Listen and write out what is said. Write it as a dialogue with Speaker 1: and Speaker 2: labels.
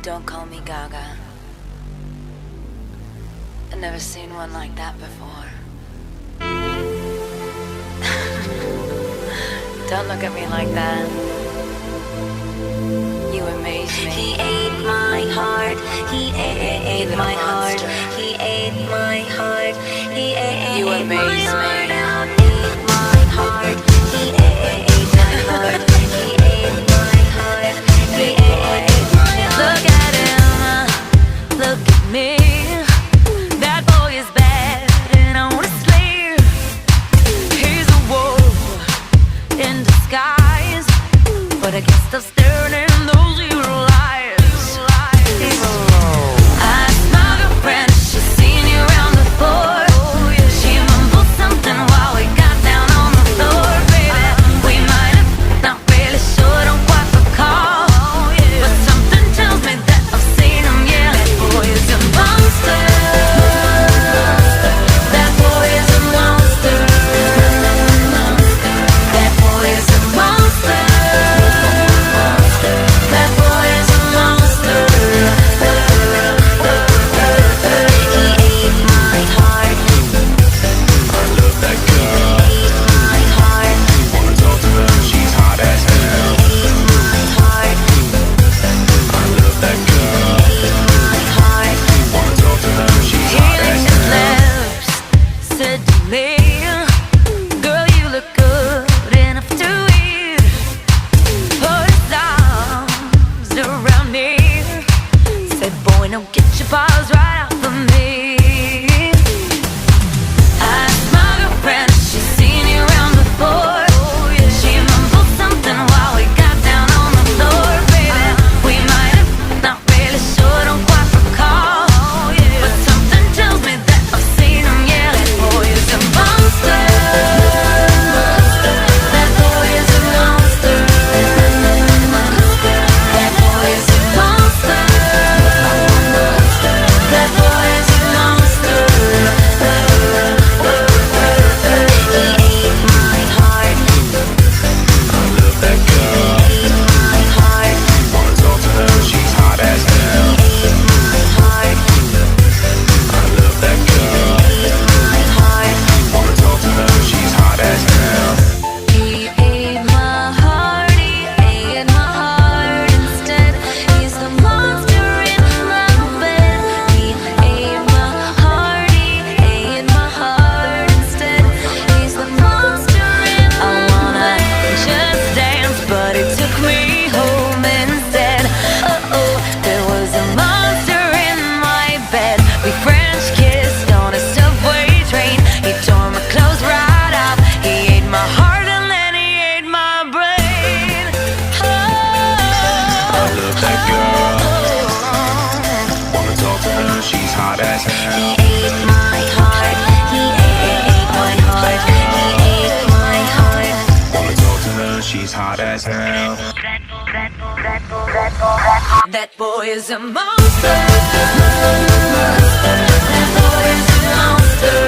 Speaker 1: Don't call me Gaga. I've never seen one like that before. Don't look at me like that. You amaze me.
Speaker 2: He ate my heart. He ate my heart. He ate my heart. He ate
Speaker 1: You amaze me.
Speaker 2: Ate my heart. He ate my heart. He ate my heart. He ate my heart.
Speaker 3: Look at him. Look at me. That boy is bad and I wanna slay him. He's a wolf in disguise, but I guess I'm staring in those evil eyes. I smell your friend, she's seen you around before. She mumbled something while we got down on the floor, baby. We might have, not really sure, don't quite recall, but something tells me that I've seen him, yeah. That boy is a monster. That boy is a monster. That boy is a monster. That boy is a monster.
Speaker 2: He ate my heart.
Speaker 4: I love that girl.
Speaker 2: Ate my heart.
Speaker 4: Wanna talk to her, she's hot as hell.
Speaker 2: Ate my heart.
Speaker 4: I love that girl.
Speaker 2: Ate my heart.
Speaker 4: Wanna talk to her, she's
Speaker 3: He
Speaker 4: hot as
Speaker 3: licked his
Speaker 4: hell.
Speaker 3: lips, said to me, girl, you look good enough to eat. Put his arms around me, said, boy, now get your paws right off of me. I my girlfriend, she's seen you around before. She mumbled something while we got down on the floor, baby. We might have, not really sure, don't quite recall, but something tells me that I've seen him, yeah. That boy is a monster. That boy is a monster. That boy is a monster. That boy is a monster.
Speaker 2: He ate my heart.
Speaker 4: I love that girl.
Speaker 2: Ate my heart.
Speaker 4: Wanna talk to her, she's hot as hell.
Speaker 2: Ate my heart.
Speaker 4: I love that girl.
Speaker 2: Ate my heart.
Speaker 4: Wanna talk to her, she's hot as hell.
Speaker 3: He ate my heart, he ate my heart instead. He's the monster in my bed. He ate my heart, he ate my heart instead. He's the monster in my bed. I wanna just dance, but it took me home instead. Oh, there was a monster in my bed. We French kissed on a subway train. He tore my clothes right off. He ate my heart and then he ate my brain.
Speaker 4: I love that girl. Wanna talk to her, she's hot as
Speaker 2: He
Speaker 4: hell.
Speaker 2: ate my heart. He ate my heart. He ate my heart.
Speaker 4: Wanna talk to her, she's hot as hell.
Speaker 3: That boy is a monster. That boy is a monster.